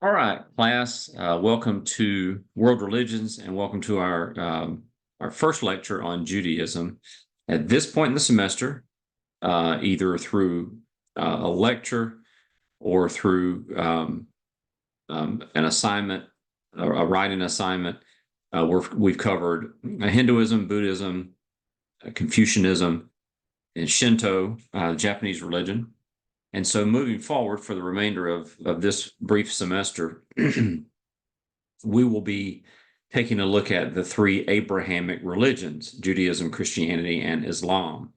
All right, class. Welcome to World Religions, and welcome to our first lecture on Judaism. At this point in the semester, either through a lecture or through an assignment, a writing assignment, we've covered Hinduism, Buddhism, Confucianism, and Shinto, Japanese religion. And so moving forward for the remainder of this brief semester, we will be taking a look at the three Abrahamic religions, Judaism, Christianity, and Islam.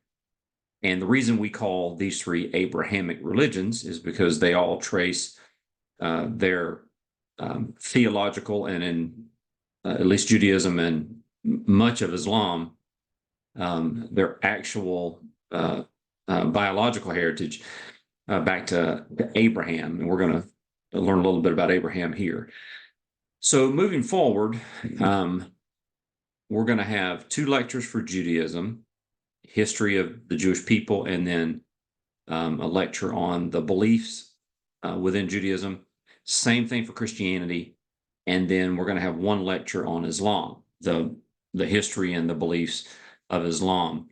And the reason we call these three Abrahamic religions is because they all trace their theological, and in at least Judaism and much of Islam, their actual biological heritage back to Abraham. And we're going to learn a little bit about Abraham here. So moving forward, we're going to have two lectures for Judaism, history of the Jewish people, and then a lecture on the beliefs within Judaism. Same thing for Christianity. And then we're going to have one lecture on Islam, the history and the beliefs of Islam.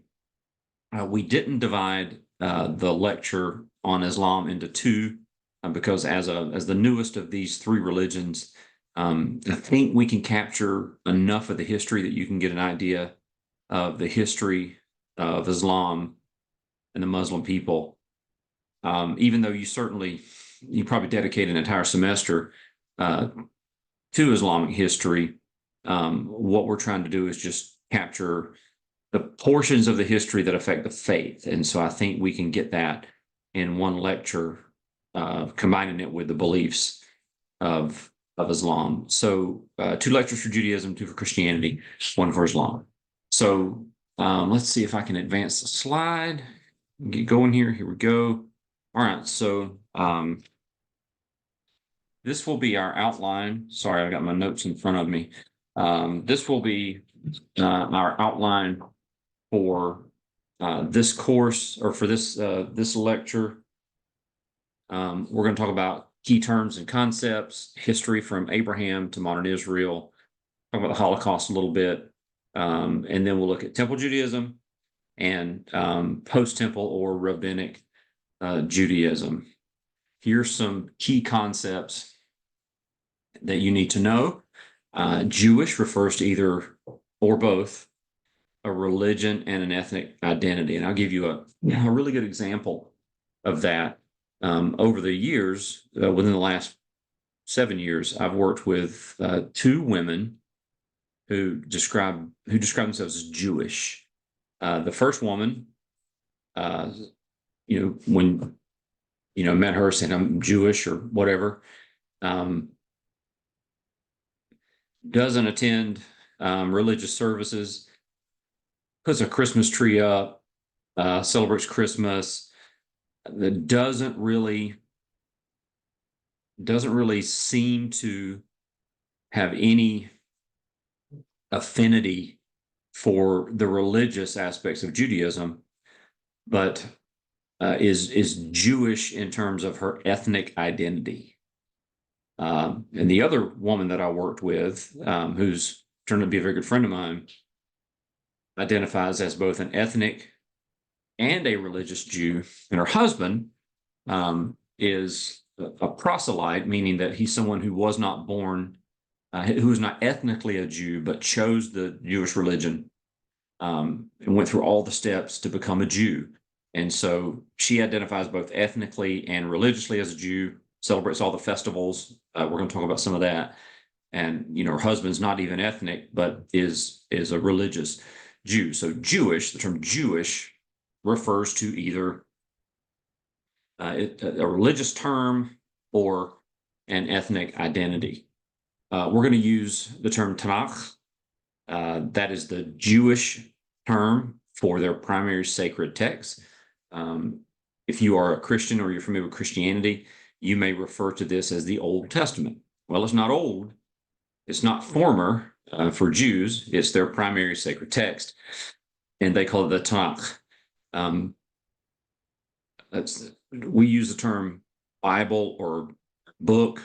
We didn't divide the lecture on Islam into two because as the newest of these three religions, I think we can capture enough of the history that you can get an idea of the history of Islam and the Muslim people. Even though you probably dedicate an entire semester to Islamic history, what we're trying to do is just capture the portions of the history that affect the faith. And so I think we can get that in one lecture, combining it with the beliefs of Islam. So two lectures for Judaism, two for Christianity, one for Islam. So let's see if I can advance the slide. Get going here. Here we go. All right. So this will be our outline. Sorry, I've got my notes in front of me. This will be our outline for this course, or for this lecture. We're going to talk about key terms and concepts, history from Abraham to modern Israel, talk about the Holocaust a little bit, and then we'll look at Temple Judaism and post-Temple or Rabbinic Judaism. Here's some key concepts that you need to know. Jewish refers to either or both a religion and an ethnic identity. And I'll give you a really good example of that. Over the years, within the last 7 years, I've worked with two women who describe themselves as Jewish. The first woman, when met her saying I'm Jewish or whatever, doesn't attend religious services, puts a Christmas tree up, celebrates Christmas, that doesn't really seem to have any affinity for the religious aspects of Judaism, but is Jewish in terms of her ethnic identity. And the other woman that I worked with, who's turned to be a very good friend of mine, identifies as both an ethnic and a religious Jew, and her husband is a proselyte, meaning that he's someone who was not born, who is not ethnically a Jew, but chose the Jewish religion and went through all the steps to become a Jew. And so she identifies both ethnically and religiously as a Jew, celebrates all the festivals. We're going to talk about some of that. And, her husband's not even ethnic, but is a religious Jew. So Jewish, the term Jewish, refers to either a religious term or an ethnic identity. We're going to use the term Tanakh. That is the Jewish term for their primary sacred text. If you are a Christian or you're familiar with Christianity, you may refer to this as the Old Testament. Well, it's not old. It's not former for Jews. It's their primary sacred text, and they call it the Tanakh. We use the term Bible or book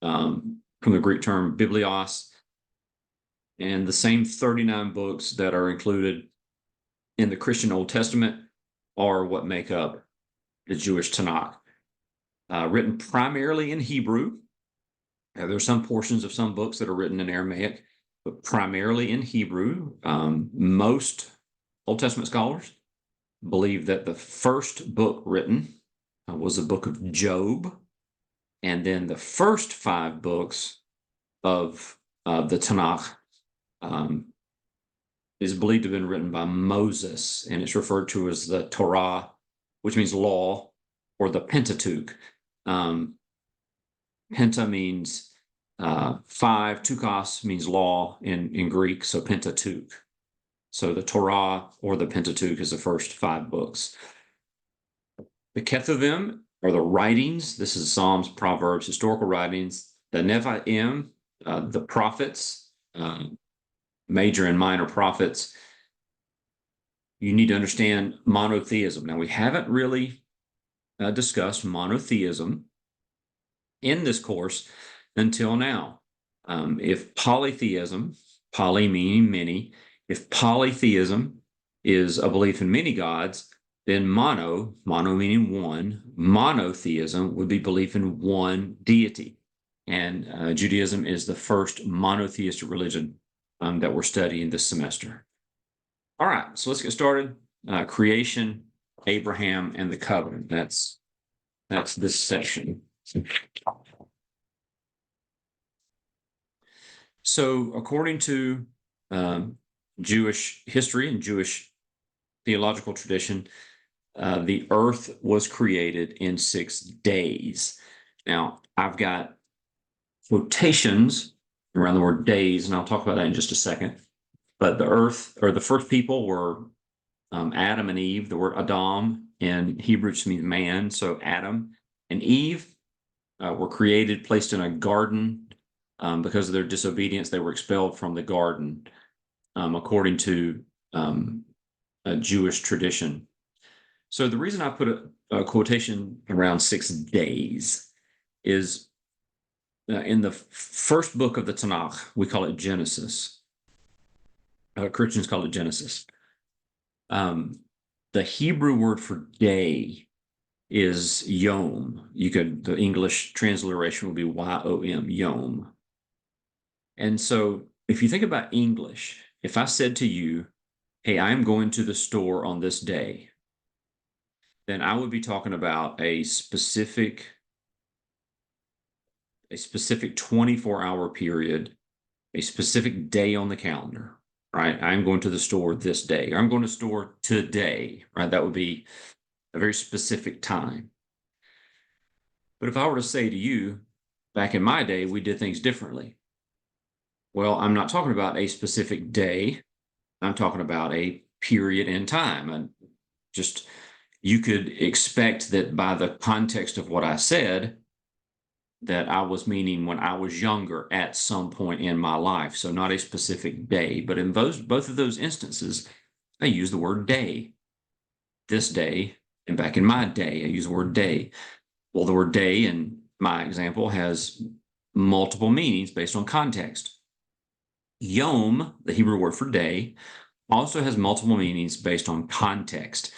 from the Greek term biblios. And the same 39 books that are included in the Christian Old Testament are what make up the Jewish Tanakh. Written primarily in Hebrew. There are some portions of some books that are written in Aramaic, but primarily in Hebrew. Most Old Testament scholars believe that the first book written was the book of Job, and then the first 5 books of the Tanakh is believed to have been written by Moses, and it's referred to as the Torah, which means law, or the Pentateuch. Penta means 5, tukos means law in Greek, so Pentateuch. So the Torah or the Pentateuch is the first 5 books. The Ketuvim are the writings. This is Psalms, Proverbs, historical writings. The Nevi'im, the prophets, major and minor prophets. You need to understand monotheism. Now, we haven't really discussed monotheism in this course until now. If polytheism, poly meaning many, if polytheism is a belief in many gods, then mono meaning one, monotheism would be belief in one deity. And Judaism is the first monotheistic religion that we're studying this semester. All right, so let's get started. Creation, Abraham, and the covenant. That's this section. So according to Jewish history and Jewish theological tradition, the earth was created in 6 days. Now, I've got quotations around the word days, and I'll talk about that in just a second. But the earth, or the first people, were Adam and Eve. The word Adam in Hebrew just means man. So Adam and Eve were created, placed in a garden. Because of their disobedience, they were expelled from the garden, according to a Jewish tradition. So the reason I put a quotation around 6 days is in the first book of the Tanakh, we call it Genesis. Christians call it Genesis. The Hebrew word for day is yom. The English transliteration would be Y-O-M, yom. And so if you think about English, if I said to you, hey, I'm going to the store on this day, then I would be talking about a specific 24-hour period, a specific day on the calendar, right? I'm going to the store this day, or I'm going to the store today, right? That would be a very specific time. But if I were to say to you, back in my day, we did things differently. Well, I'm not talking about a specific day. I'm talking about a period in time. And just, you could expect that by the context of what I said, that I was meaning when I was younger at some point in my life. So not a specific day, but in both of those instances, I use the word day. This day, and back in my day, I use the word day. Well, the word day in my example has multiple meanings based on context. Yom, the Hebrew word for day, also has multiple meanings based on context.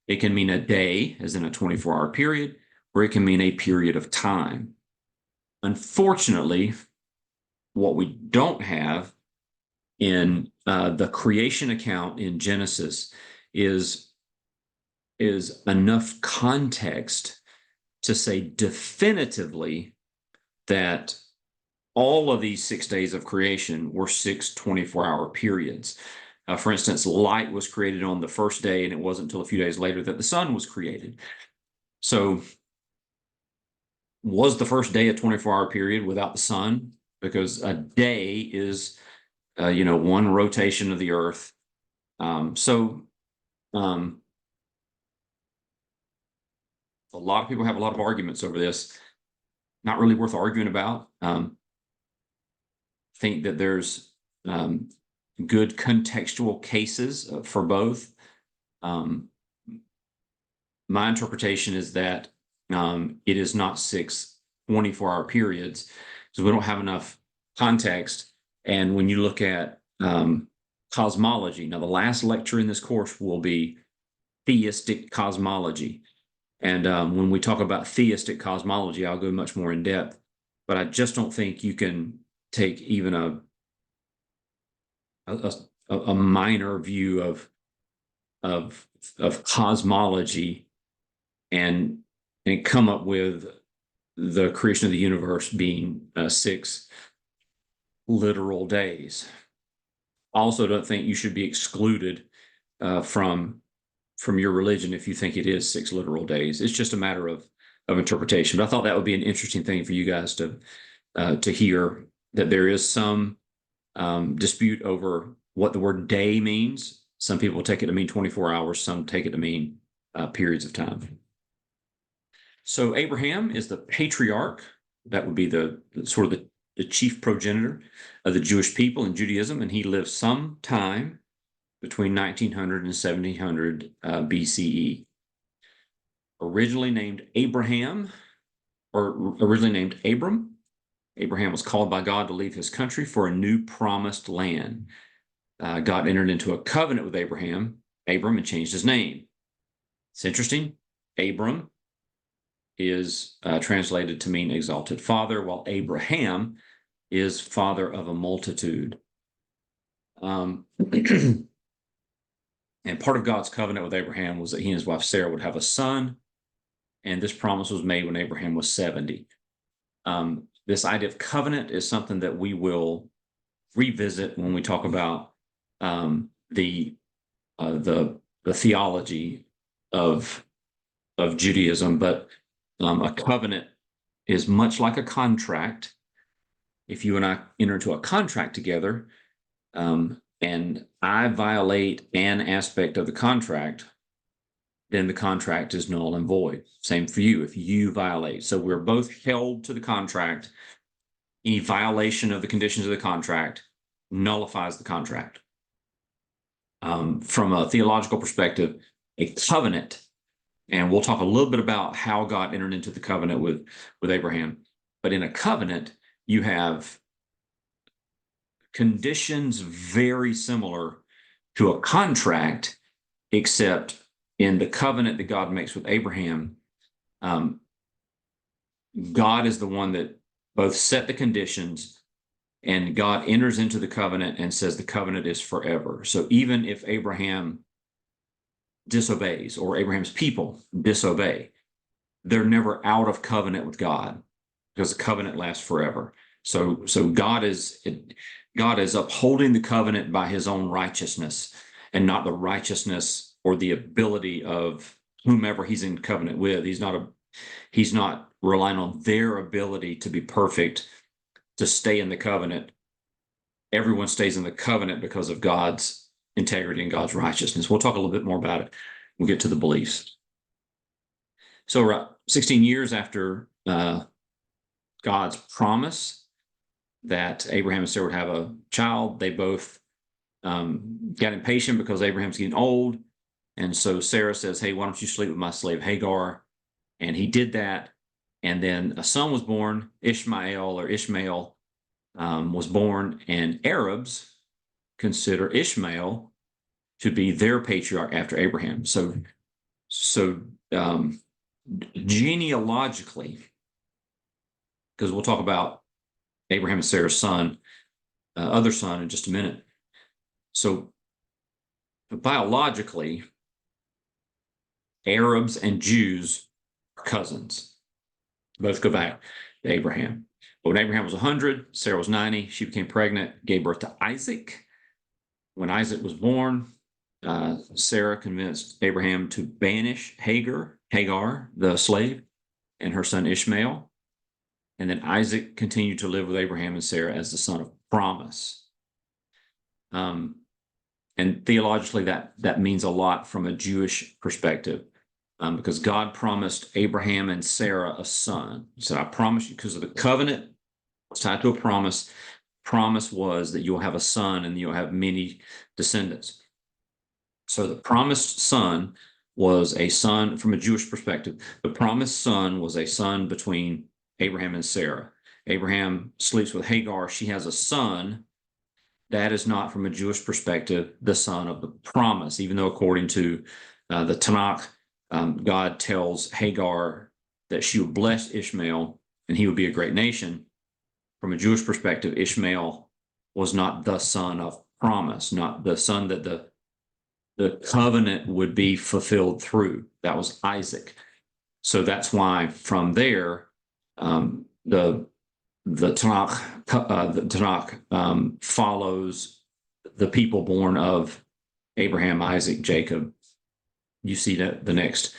It can mean a day, as in a 24-hour period, or it can mean a period of time. Unfortunately, what we don't have in the creation account in Genesis is enough context to say definitively that all of these 6 days of creation were 6 24-hour periods. For instance, light was created on the first day, and it wasn't until a few days later that the sun was created. So was the first day a 24-hour period without the sun? Because a day is, one rotation of the earth. A lot of people have a lot of arguments over this. Not really worth arguing about. Think that there's good contextual cases for both. My interpretation is that it is not 6 24-hour periods. because we don't have enough context. And when you look at cosmology, now the last lecture in this course will be theistic cosmology. And when we talk about theistic cosmology, I'll go much more in depth. But I just don't think you can take even a minor view of cosmology and come up with the creation of the universe being 6 literal days. Also, don't think you should be excluded from your religion if you think it is 6 literal days. It's just a matter of interpretation. But I thought that would be an interesting thing for you guys to hear, that there is some dispute over what the word day means. Some people take it to mean 24 hours. Some take it to mean periods of time. So Abraham is the patriarch. That would be the sort of the chief progenitor of the Jewish people in Judaism, and he lived sometime between 1900 and 1700 BCE. Originally named Abraham, or originally named Abram, Abraham was called by God to leave his country for a new promised land. God entered into a covenant with Abram, and changed his name. It's interesting. Abram is translated to mean exalted father, while Abraham is father of a multitude. And part of God's covenant with Abraham was that he and his wife Sarah would have a son, and this promise was made when Abraham was 70. This idea of covenant is something that we will revisit when we talk about the theology of Judaism. But a covenant is much like a contract. If you and I enter into a contract together, and I violate an aspect of the contract, then the contract is null and void. Same for you if you violate. So we're both held to the contract. Any violation of the conditions of the contract nullifies the contract. From a theological perspective, a covenant, and we'll talk a little bit about how God entered into the covenant with Abraham, but in a covenant, you have conditions very similar to a contract, except in the covenant that God makes with Abraham, God is the one that both set the conditions, and God enters into the covenant and says the covenant is forever. So even if Abraham disobeys, or Abraham's people disobey, they're never out of covenant with God, because the covenant lasts forever. So God is upholding the covenant by his own righteousness, and not the righteousness or the ability of whomever he's in covenant with. He's not relying on their ability to be perfect to stay in the covenant. Everyone stays in the covenant because of God's integrity and God's righteousness. We'll talk a little bit more about it. We'll get to the beliefs. So around 16 years after God's promise that Abraham and Sarah would have a child, they both got impatient because Abraham's getting old. And so Sarah says, hey, why don't you sleep with my slave Hagar? And he did that. And then a son was born, Ishmael was born, and Arabs consider Ishmael to be their patriarch after Abraham. So genealogically, because we'll talk about Abraham and Sarah's son, other son, in just a minute. So biologically, Arabs and Jews are cousins. Both go back to Abraham. But when Abraham was 100, Sarah was 90, she became pregnant, gave birth to Isaac. When Isaac was born, Sarah convinced Abraham to banish Hagar, the slave, and her son Ishmael. And then Isaac continued to live with Abraham and Sarah as the son of promise. And theologically, that means a lot from a Jewish perspective, because God promised Abraham and Sarah a son. He said, I promise you, because of the covenant, it's tied to a promise. Promise was that you'll have a son and you'll have many descendants. So the promised son was a son from a Jewish perspective. The promised son was a son between Abraham and Sarah. Abraham sleeps with Hagar. She has a son. That is not, from a Jewish perspective, the son of the promise, even though according to the Tanakh, God tells Hagar that she would bless Ishmael and he would be a great nation. From a Jewish perspective, Ishmael was not the son of promise, not the son that the covenant would be fulfilled through. That was Isaac. So that's why from there, the Tanakh follows the people born of Abraham, Isaac, Jacob. You see that the next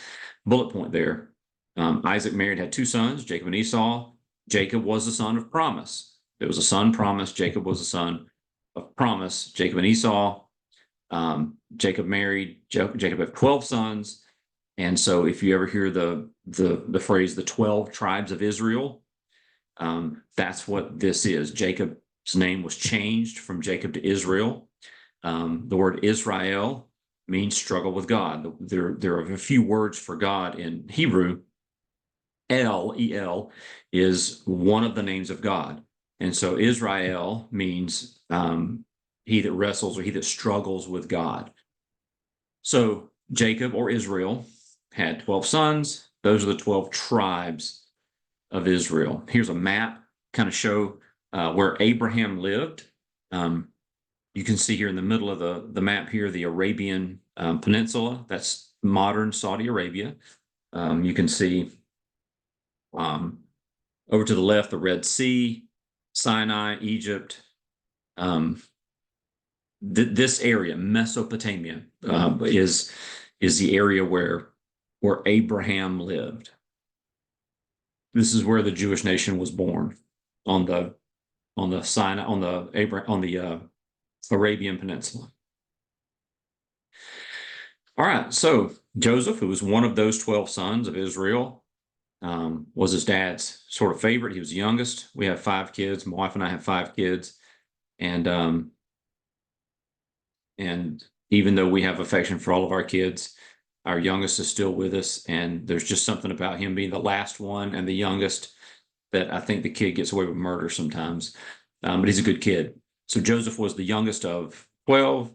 bullet point there. Isaac married, had two sons, Jacob and Esau. Jacob was the son of promise. There was a son promised. Jacob was the son of promise. Jacob and Esau. Jacob married. Jacob had 12 sons. And so if you ever hear the phrase, the 12 tribes of Israel, that's what this is. Jacob's name was changed from Jacob to Israel. The word Israel means struggle with God. There are a few words for God in Hebrew. El is one of the names of God. And so Israel means he that wrestles or he that struggles with God. So Jacob, or Israel, had 12 sons. Those are the 12 tribes of Israel. Here's a map, kind of show where Abraham lived. You can see here in the middle of the map here, the Arabian Peninsula. That's modern Saudi Arabia. You can see over to the left, the Red Sea, Sinai, Egypt. This area, Mesopotamia, is the area where Abraham lived. This is where the Jewish nation was born, on the Sinai, on the Arabian Peninsula. All right, so Joseph, who was one of those 12 sons of Israel, was his dad's sort of favorite. He was the youngest. We have 5 kids. My wife and I have 5 kids, and even though we have affection for all of our kids, our youngest is still with us, and there's just something about him being the last one and the youngest that I think the kid gets away with murder sometimes. But he's a good kid. So Joseph was the youngest of 12.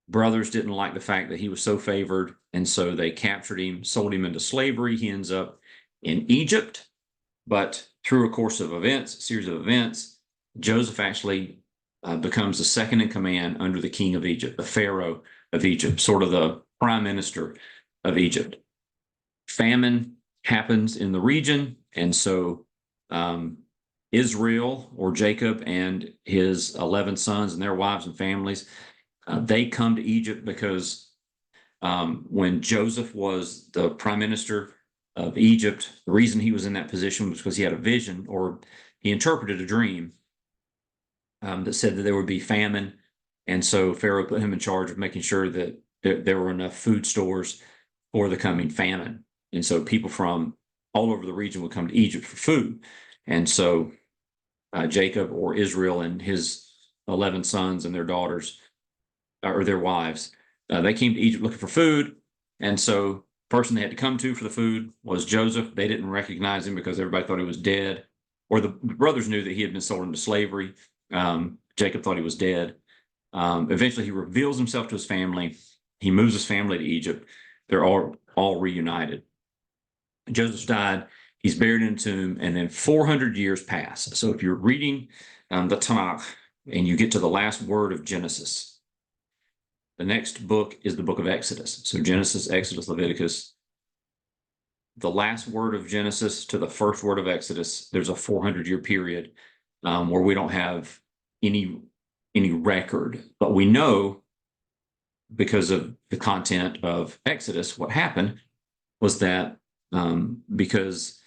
Brothers didn't like the fact that he was so favored, and so they captured him, sold him into slavery. He ends up in Egypt, but through a course of events, a series of events, Joseph actually becomes the second in command under the king of Egypt, the Pharaoh of Egypt, sort of the prime minister of Egypt. Famine happens in the region, and so Israel, or Jacob, and his 11 sons and their wives and families, they come to Egypt because when Joseph was the prime minister of Egypt, the reason he was in that position was because he had a vision, or he interpreted a dream that said that there would be famine. And so Pharaoh put him in charge of making sure that there were enough food stores for the coming famine. And so people from all over the region would come to Egypt for food. And so Jacob, or Israel, and his 11 sons and their daughters, or their wives, they came to Egypt looking for food. And so the person they had to come to for the food was Joseph. They didn't recognize him because everybody thought he was dead, or the brothers knew that he had been sold into slavery. Jacob thought he was dead. Eventually he reveals himself to his family. He moves his family to Egypt. They're all reunited. Joseph died. He's buried in a tomb, and then 400 years pass. So if you're reading the Tanakh and you get to the last word of Genesis, the next book is the book of Exodus. So Genesis, Exodus, Leviticus. The last word of Genesis to the first word of Exodus, there's a 400-year period where we don't have any record, but we know, because of the content of Exodus, what happened was that because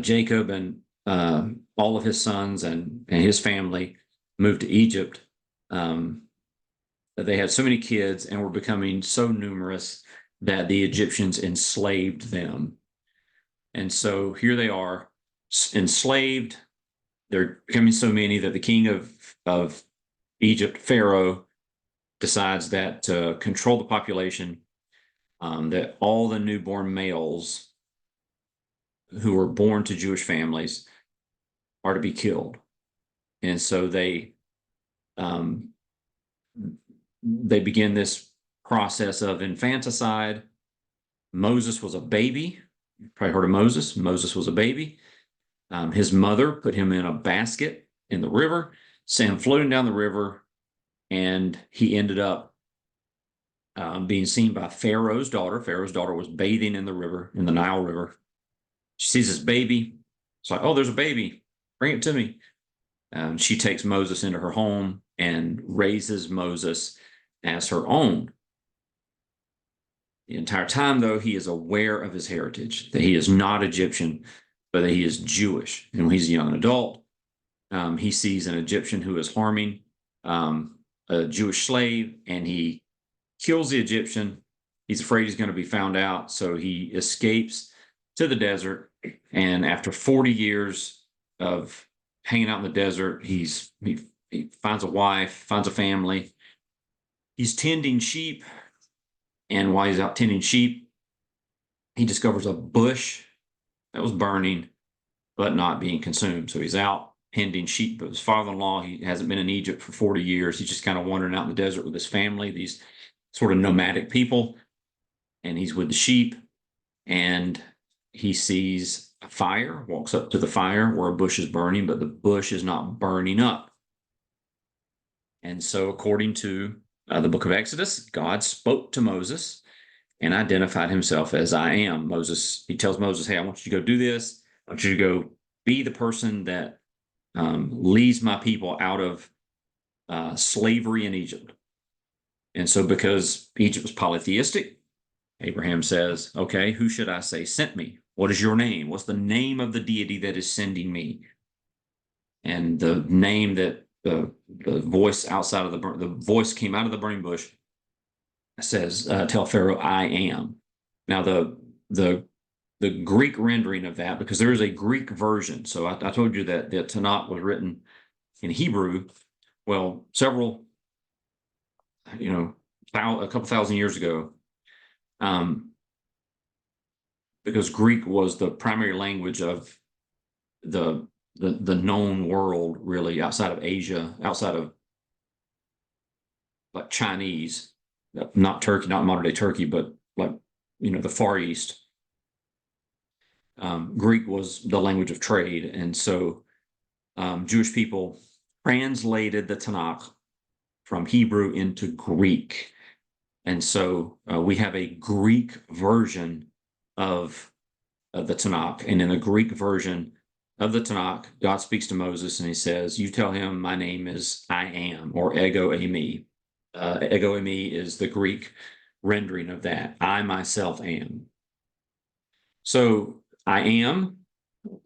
Jacob and all of his sons and his family moved to Egypt, they had so many kids and were becoming so numerous that the Egyptians enslaved them. And so here they are, enslaved. They're becoming so many that the king of Egypt, Pharaoh, decides that to control the population, that all the newborn males who are born to Jewish families are to be killed. And so they begin this process of infanticide. Moses was a baby. You've probably heard of Moses. Moses was a baby. His mother put him in a basket in the river, sent him floating down the river, and he ended up being seen by Pharaoh's daughter. Pharaoh's daughter was bathing in the river, in the Nile River. She sees this baby. It's like, oh, there's a baby. Bring it to me. She takes Moses into her home and raises Moses as her own. The entire time, though, he is aware of his heritage, that he is not Egyptian, but that he is Jewish. And when he's a young adult, he sees an Egyptian who is harming a Jewish slave, and he kills the Egyptian. He's afraid he's going to be found out, so he escapes to the desert. And after 40 years of hanging out in the desert, he finds a wife, finds a family. He's tending sheep. And while he's out tending sheep, he discovers a bush that was burning, but not being consumed. So he's out tending sheep. But his father-in-law, he hasn't been in Egypt for 40 years. He's just kind of wandering out in the desert with his family, these sort of nomadic people. And he's with the sheep, and he sees a fire, walks up to the fire where a bush is burning, but the bush is not burning up. And so according to the book of Exodus, God spoke to Moses and identified himself as I am. He tells Moses, hey, I want you to go do this. I want you to go be the person that leads my people out of slavery in Egypt. And so because Egypt was polytheistic, Abraham says, okay, who should I say sent me? What is your name? What's the name of the deity that is sending me? And the name that the voice outside of the voice came out of the burning bush says, tell Pharaoh, I am. Now the Greek rendering of that, because there is a Greek version. So I told you that the Tanakh was written in Hebrew. Well, several, a couple thousand years ago, because Greek was the primary language of the known world, really, outside of Asia, outside of like Chinese, not Turkey, not modern day Turkey, but like, the Far East. Greek was the language of trade. And so Jewish people translated the Tanakh from Hebrew into Greek. And so we have a Greek version of the Tanakh. And in the Greek version of the Tanakh, God speaks to Moses and he says, you tell him my name is I am, or ego eimi. Ego eimi is the Greek rendering of that. I myself am. So I am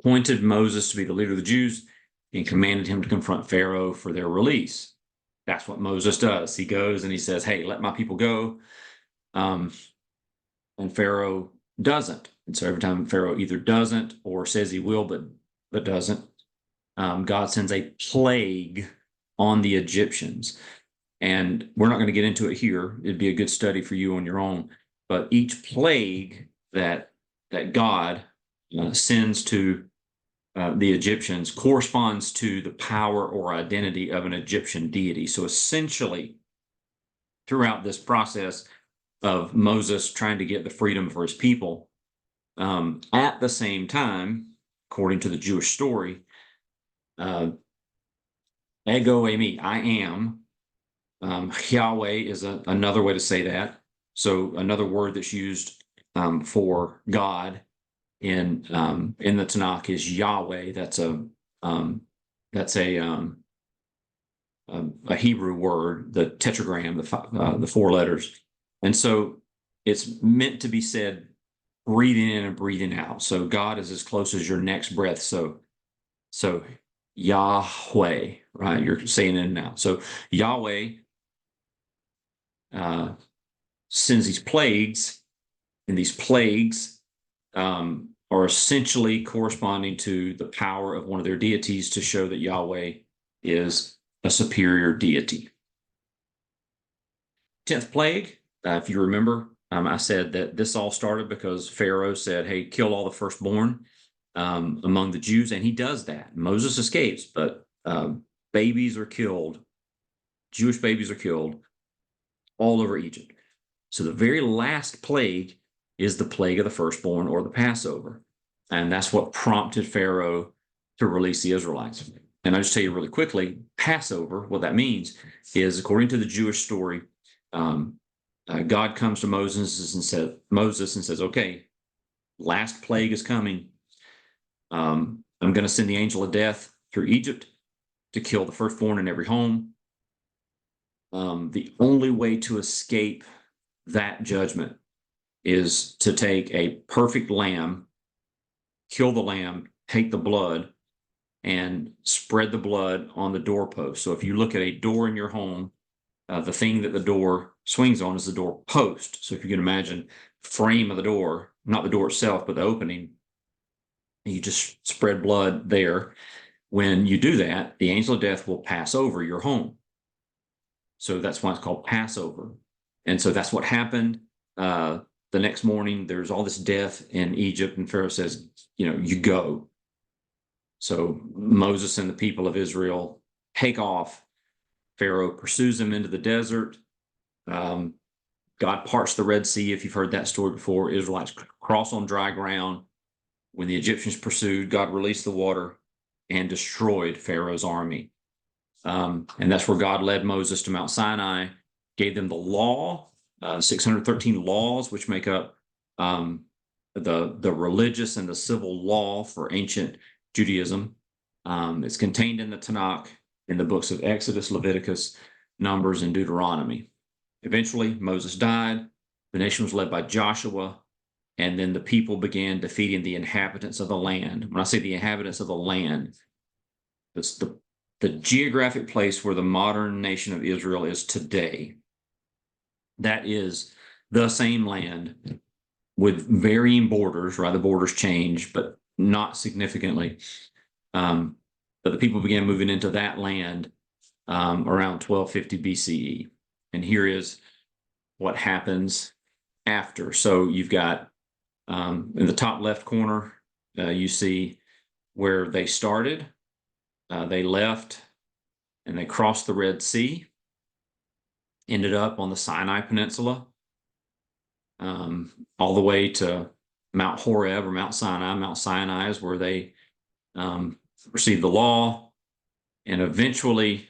appointed Moses to be the leader of the Jews and commanded him to confront Pharaoh for their release. That's what Moses does. He goes and he says, hey, let my people go. And Pharaoh doesn't. And so every time Pharaoh either doesn't or says he will, but doesn't, God sends a plague on the Egyptians. And we're not going to get into it here. It'd be a good study for you on your own. But each plague that God sends to the Egyptians corresponds to the power or identity of an Egyptian deity. So essentially, throughout this process of Moses trying to get the freedom for his people, at the same time, according to the Jewish story, ego eimi, I am. Yahweh is another way to say that. So another word that's used for God in the Tanakh is Yahweh. That's a Hebrew word, the tetragram, the 4 letters, and so it's meant to be said breathing in and breathing out. So God is as close as your next breath. So Yahweh, right? You're saying in and out. So Yahweh sends these plagues, and these plagues are essentially corresponding to the power of one of their deities to show that Yahweh is a superior deity. 10th plague, if you remember, I said that this all started because Pharaoh said, hey, kill all the firstborn. among the Jews, and he does that. Moses escapes, but babies are killed. Jewish babies are killed all over Egypt. So the very last plague is the plague of the firstborn, or the Passover. And that's what prompted Pharaoh to release the Israelites. And I'll just tell you really quickly, Passover, what that means is, according to the Jewish story, God comes to Moses and says, okay, last plague is coming. I'm going to send the angel of death through Egypt to kill the firstborn in every home. The only way to escape that judgment is to take a perfect lamb, kill the lamb, take the blood, and spread the blood on the doorpost. So if you look at a door in your home, the thing that the door swings on is the door post. So if you can imagine the frame of the door, not the door itself, but the opening, you just spread blood there. When you do that, the angel of death will pass over your home. So that's why it's called Passover. And so that's what happened. The next morning, there's all this death in Egypt, and Pharaoh says, you go. So Moses and the people of Israel take off. Pharaoh pursues them into the desert. God parts the Red Sea. If you've heard that story before, Israelites cross on dry ground. When the Egyptians pursued, God released the water and destroyed Pharaoh's army. And that's where God led Moses to Mount Sinai, gave them the law, 613 laws, which make up the religious and the civil law for ancient Judaism. It's contained in the Tanakh, in the books of Exodus, Leviticus, Numbers, and Deuteronomy. Eventually, Moses died. The nation was led by Joshua, and then the people began defeating the inhabitants of the land. When I say the inhabitants of the land, it's the geographic place where the modern nation of Israel is today. That is the same land with varying borders, right? The borders change, but not significantly. But the people began moving into that land around 1250 BCE. And here is what happens after. So you've got in the top left corner, you see where they started. They left and they crossed the Red Sea, ended up on the Sinai Peninsula, all the way to Mount Horeb or Mount Sinai. Mount Sinai is where they received the law, and eventually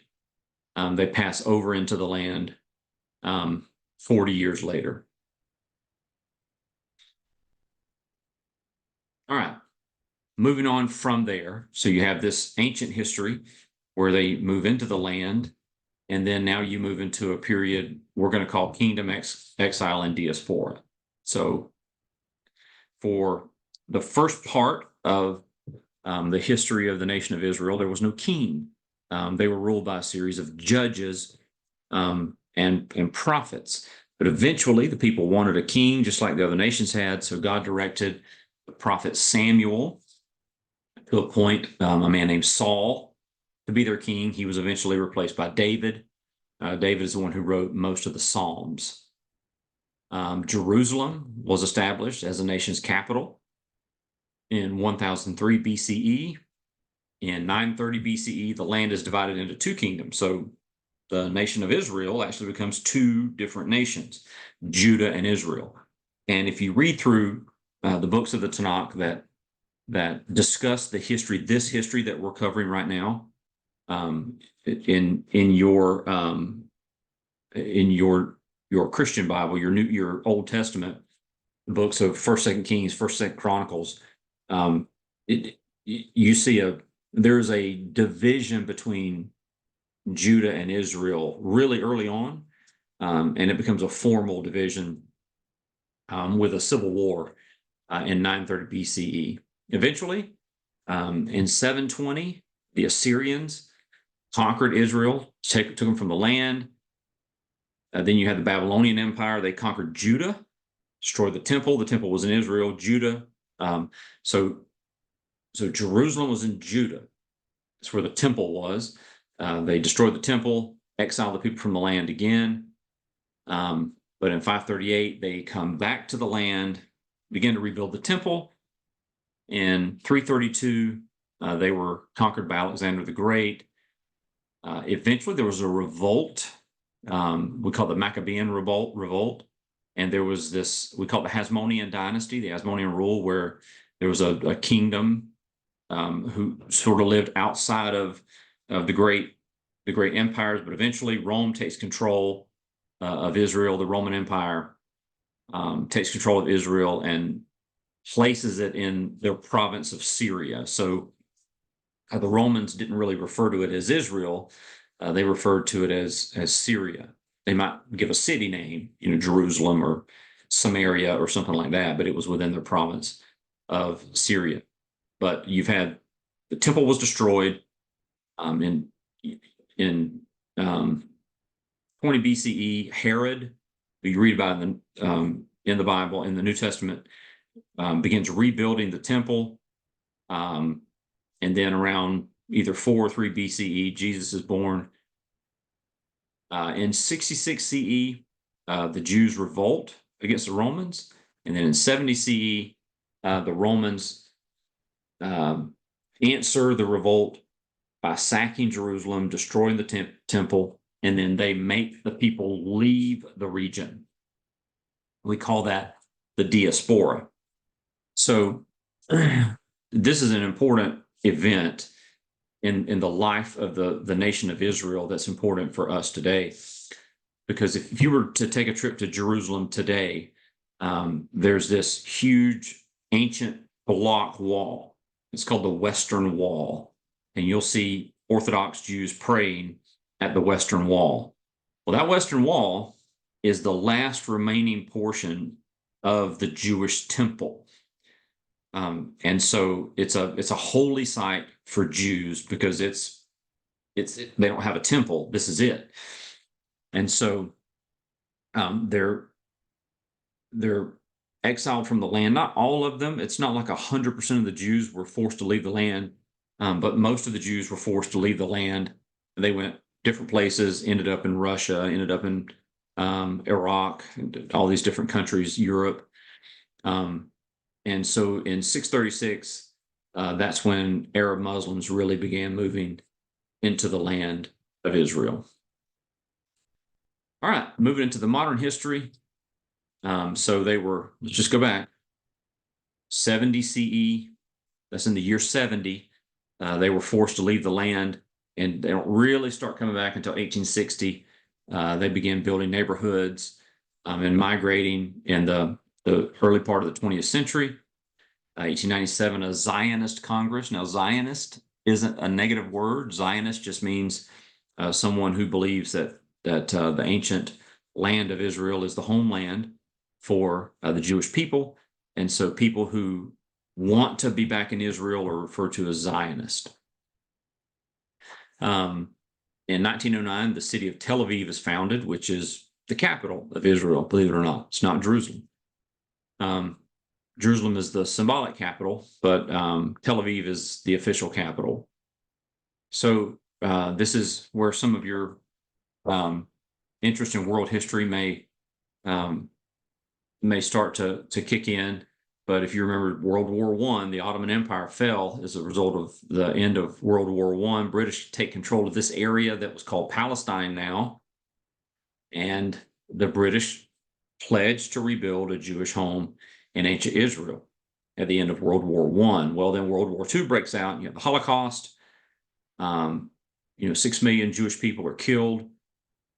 they pass over into the land 40 years later. All right, moving on from there. So you have this ancient history where they move into the land, and then now you move into a period we're going to call kingdom exile and diaspora. So for the first part of the history of the nation of Israel, there was no king. They were ruled by a series of judges and prophets. But eventually the people wanted a king, just like the other nations had. So God directed the prophet Samuel to appoint a man named Saul to be their king. He was eventually replaced by David. David is the one who wrote most of the Psalms. Jerusalem was established as the nation's capital in 1003 BCE. In 930 BCE, the land is divided into two kingdoms. So the nation of Israel actually becomes two different nations, Judah and Israel. And if you read through the books of the Tanakh that discuss the history, this history that we're covering right now, in your Christian Bible, your Old Testament, the books of 1st, 2nd Kings, 1st, 2nd Chronicles, you see there's a division between Judah and Israel really early on, and it becomes a formal division with a civil war in 930 BCE. Eventually, in 720, the Assyrians conquered Israel, took them from the land. Then you had the Babylonian Empire. They conquered Judah, destroyed the temple. The temple was in Israel. Judah. So Jerusalem was in Judah. That's where the temple was. They destroyed the temple, exiled the people from the land again. But in 538, they come back to the land, begin to rebuild the temple. In 332, they were conquered by Alexander the Great. Eventually, there was a revolt. We call it the Maccabean revolt. And there was this, we call it the Hasmonean dynasty, the Hasmonean rule, where there was a kingdom who sort of lived outside of the great empires, but eventually Rome takes control of Israel. The Roman Empire takes control of Israel and places it in their province of Syria. So the Romans didn't really refer to it as Israel. They referred to it as Syria. They might give a city name, Jerusalem or Samaria or something like that, but it was within their province of Syria. But you've had the temple was destroyed in 20 BCE. Herod, who you read about in the Bible, in the New Testament, begins rebuilding the temple. And then around either 4 or 3 BCE, Jesus is born. In 66 CE, the Jews revolt against the Romans. And then in 70 CE, the Romans answer the revolt by sacking Jerusalem, destroying the temple, and then they make the people leave the region. We call that the diaspora. So this is an important event in the life of the nation of Israel that's important for us today. Because if you were to take a trip to Jerusalem today, there's this huge ancient block wall. It's called the Western Wall. And you'll see Orthodox Jews praying at the Western Wall. Well, that Western Wall is the last remaining portion of the Jewish temple. And so it's a holy site for Jews because they don't have a temple. This is it. And so they're exiled from the land. Not all of them. It's not like 100% of the Jews were forced to leave the land, but most of the Jews were forced to leave the land. They went different places, ended up in Russia, ended up in Iraq, all these different countries, Europe. And so in 636, that's when Arab Muslims really began moving into the land of Israel. All right, moving into the modern history. So they were, let's just go back, 70 CE, that's in the year 70. They were forced to leave the land, and they don't really start coming back until 1860. They began building neighborhoods and migrating in the early part of the 20th century. 1897, a Zionist Congress. Now, Zionist isn't a negative word. Zionist just means someone who believes that the ancient land of Israel is the homeland for the Jewish people. And so people who want to be back in Israel are referred to as Zionist. In 1909, the city of Tel Aviv is founded, which is the capital of Israel, believe it or not. It's not Jerusalem. Jerusalem is the symbolic capital, but Tel Aviv is the official capital. So this is where some of your interest in world history may start to kick in. But if you remember World War I, the Ottoman Empire fell as a result of the end of World War I. British take control of this area that was called Palestine now. And the British pledged to rebuild a Jewish home in ancient Israel at the end of World War I. Well, then World War II breaks out, and you have the Holocaust. 6 million Jewish people are killed.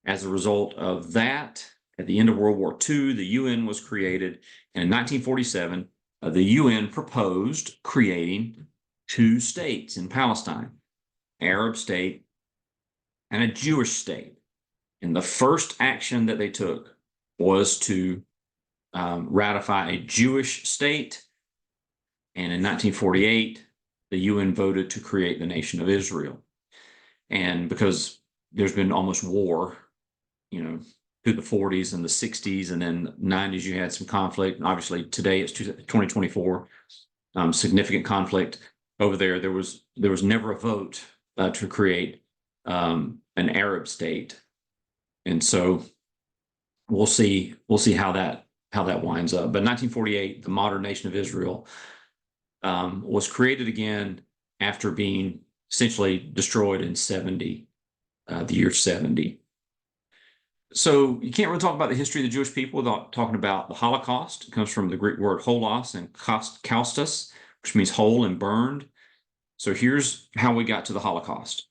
As a result of that, at the end of World War II, the UN was created. And in 1947, the UN proposed creating 2 states in Palestine, Arab state and a Jewish state. And the first action that they took was to ratify a Jewish state. And in 1948, the UN voted to create the nation of Israel. And because there's been almost war, through the 40s and the 60s, and then 90s, you had some conflict. And obviously, today it's 2024, significant conflict over there. There was never a vote to create an Arab state, and so we'll see how that winds up. But 1948, the modern nation of Israel was created again after being essentially destroyed in the year 70. So you can't really talk about the history of the Jewish people without talking about the Holocaust. It comes from the Greek word holos and kaustos, which means whole and burned. So here's how we got to the Holocaust.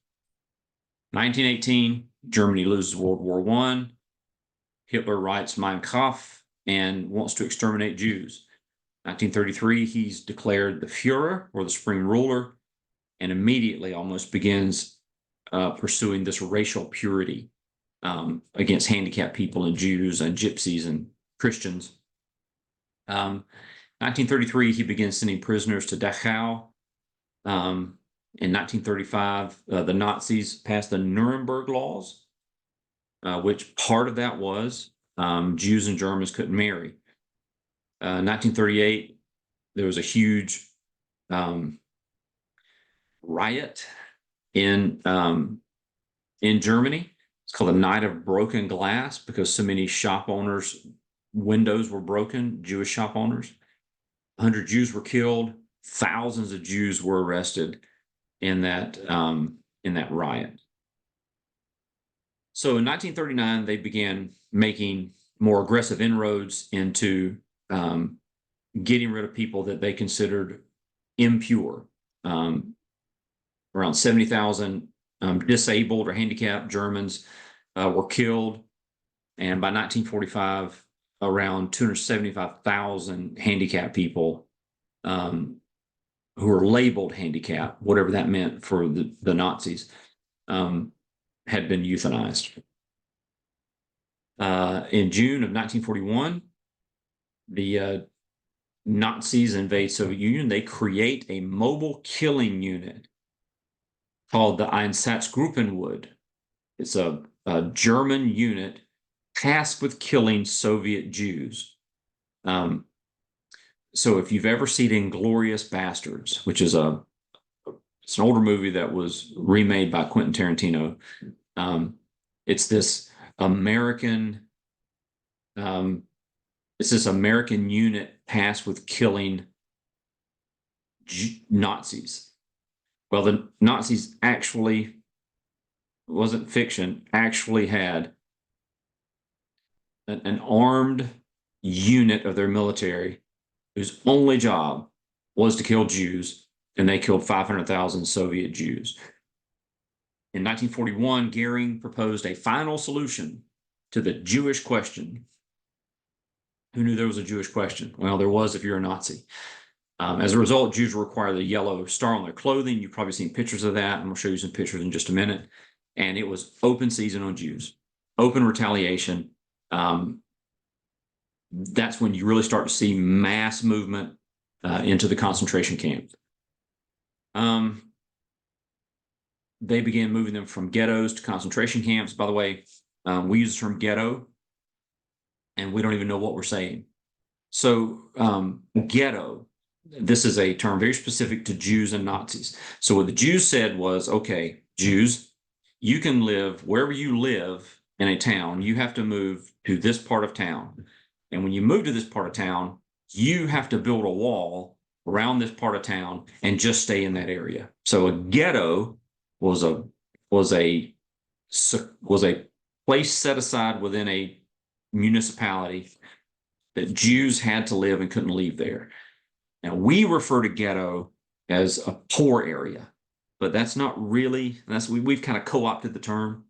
1918, Germany loses World War I. Hitler writes Mein Kampf and wants to exterminate Jews. 1933, he's declared the Führer, or the supreme ruler, and immediately almost begins pursuing this racial purity against handicapped people and Jews and gypsies and Christians. 1933, he begins sending prisoners to Dachau. In 1935, the Nazis passed the Nuremberg laws, which part of that was Jews and Germans couldn't marry. 1938, there was a huge riot in Germany. It's called the Night of Broken Glass because so many shop owners' windows were broken, Jewish shop owners. 100 Jews were killed. Thousands of Jews were arrested in that riot. So in 1939, they began making more aggressive inroads into getting rid of people that they considered impure. Around 70,000 disabled or handicapped Germans were killed. And by 1945, around 275,000 handicapped people who were labeled handicapped, whatever that meant for the Nazis, had been euthanized. In June of 1941, the Nazis invade Soviet Union. They create a mobile killing unit called the Inats Group. It's a German unit tasked with killing Soviet Jews. So if you've ever seen Inglorious Bastards, which is it's an older movie that was remade by Quentin Tarantino. It's this American unit tasked with killing Nazis. Well, the Nazis actually, wasn't fiction, actually had an armed unit of their military whose only job was to kill Jews, and they killed 500,000 Soviet Jews. In 1941, Goering proposed a final solution to the Jewish question. Who knew there was a Jewish question? Well, there was if you're a Nazi. As a result, Jews were required the yellow star on their clothing. You've probably seen pictures of that. I'm going to show you some pictures in just a minute. And it was open season on Jews, open retaliation. That's when you really start to see mass movement into the concentration camp. They began moving them from ghettos to concentration camps. By the way, we use the term ghetto, and we don't even know what we're saying. So ghetto, this is a term very specific to Jews and Nazis. So what the Jews said was, okay, Jews, you can live wherever you live in a town. You have to move to this part of town. And when you move to this part of town, you have to build a wall around this part of town and just stay in that area. So a ghetto was a place set aside within a municipality that Jews had to live and couldn't leave there. Now, we refer to ghetto as a poor area, but that's not really, we've kind of co-opted the term.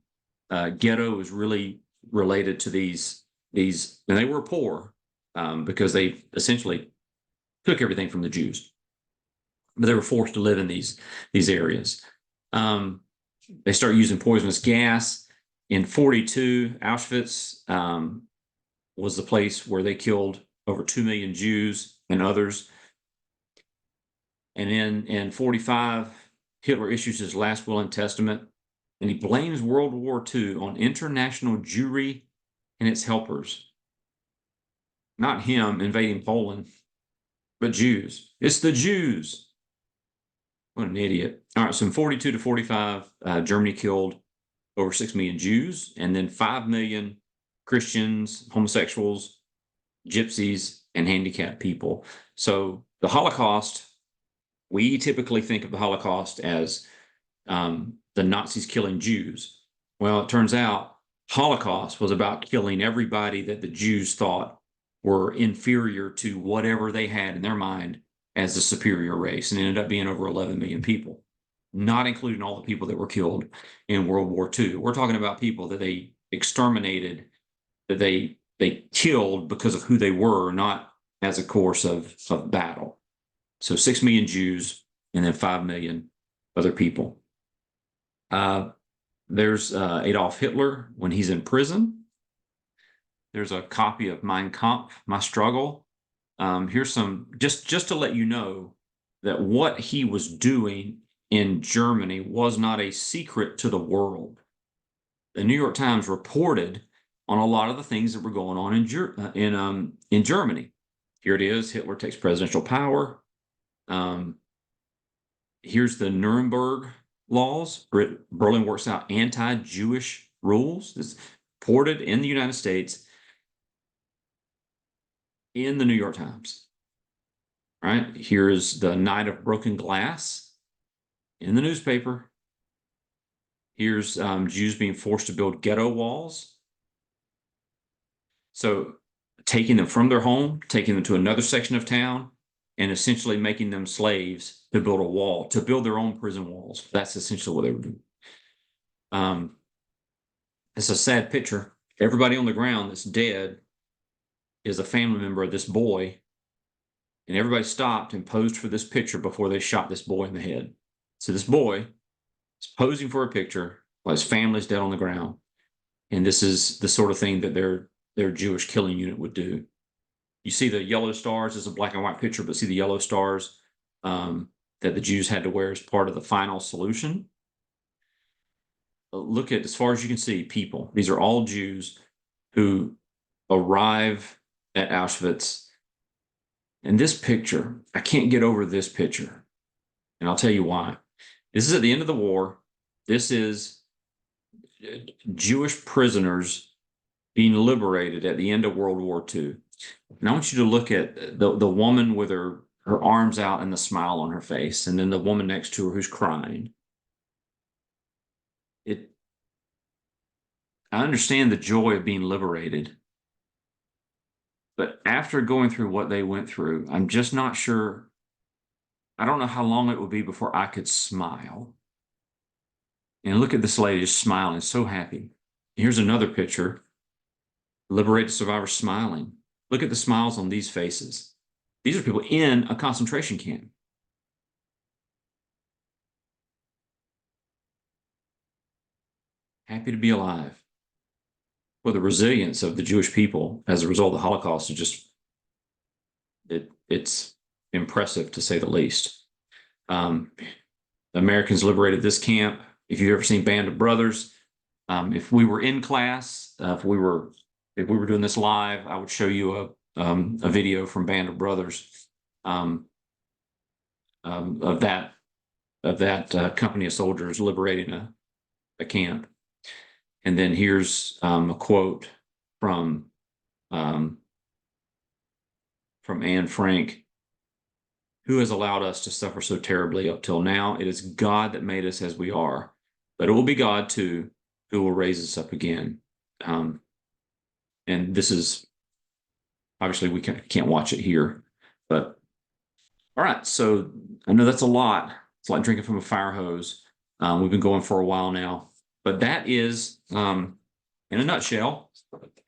Ghetto is really related to these, and they were poor because they essentially took everything from the Jews, but they were forced to live in these areas. They start using poisonous gas. In 1942, Auschwitz was the place where they killed over 2 million Jews and others. And in 1945, Hitler issues his last will and testament, and he blames World War II on international Jewry and its helpers. Not him invading Poland, but Jews. It's the Jews. What an idiot. All right, so in 1942 to 1945, Germany killed over 6 million Jews, and then 5 million Christians, homosexuals, gypsies, and handicapped people. So the Holocaust We typically think of the Holocaust as the Nazis killing Jews. Well, it turns out Holocaust was about killing everybody that the Jews thought were inferior to whatever they had in their mind as the superior race, and it ended up being over 11 million people, not including all the people that were killed in World War II. We're talking about people that they exterminated, that they killed because of who they were, not as a course of battle. So 6 million Jews and then 5 million other people. There's Adolf Hitler when he's in prison. There's a copy of Mein Kampf, My Struggle. Here's some, just to let you know that what he was doing in Germany was not a secret to the world. The New York Times reported on a lot of the things that were going on in Germany. Here it is. Hitler takes presidential power. Here's the Nuremberg laws. Berlin works out anti-Jewish rules. This reported in the United States in the New York Times. Right? Here is the Night of Broken Glass in the newspaper. Here's Jews being forced to build ghetto walls. So taking them from their home, taking them to another section of town, and essentially making them slaves to build a wall, to build their own prison walls. That's essentially what they were doing. It's a sad picture. Everybody on the ground that's dead is a family member of this boy, and everybody stopped and posed for this picture before they shot this boy in the head. So this boy is posing for a picture while his family's dead on the ground, and this is the sort of thing that their Jewish killing unit would do. You see the yellow stars as a black and white picture, but see the yellow stars that the Jews had to wear as part of the final solution. Look at, as far as you can see, people. These are all Jews who arrive at Auschwitz. And this picture, I can't get over this picture. And I'll tell you why. This is at the end of the war. This is Jewish prisoners being liberated at the end of World War II. And I want you to look at the woman with her arms out and the smile on her face, and then the woman next to her who's crying. I understand the joy of being liberated, but after going through what they went through, I'm just not sure. I don't know how long it would be before I could smile. And look at this lady just smiling, so happy. Here's another picture. Liberated survivors smiling. Look at the smiles on these faces. These are people in a concentration camp. Happy to be alive. Well, the resilience of the Jewish people as a result of the Holocaust is just, it's impressive to say the least. The Americans liberated this camp. If you've ever seen Band of Brothers, if we were in class, if we were doing this live, I would show you a video from Band of Brothers of that company of soldiers liberating a camp. And then here's a quote from Anne Frank. Who has allowed us to suffer so terribly up till now? It is God that made us as we are, but it will be God too who will raise us up again. And this is, obviously we can't watch it here, but all right. So I know that's a lot. It's like drinking from a fire hose. We've been going for a while now. But that is, in a nutshell,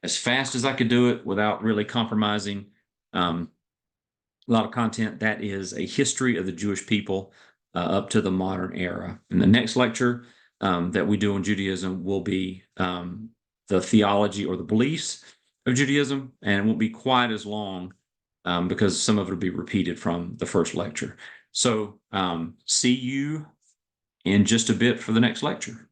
as fast as I could do it without really compromising a lot of content, that is a history of the Jewish people up to the modern era. And the next lecture that we do on Judaism will be the theology or the beliefs of Judaism, and it won't be quite as long because some of it will be repeated from the first lecture. So see you in just a bit for the next lecture.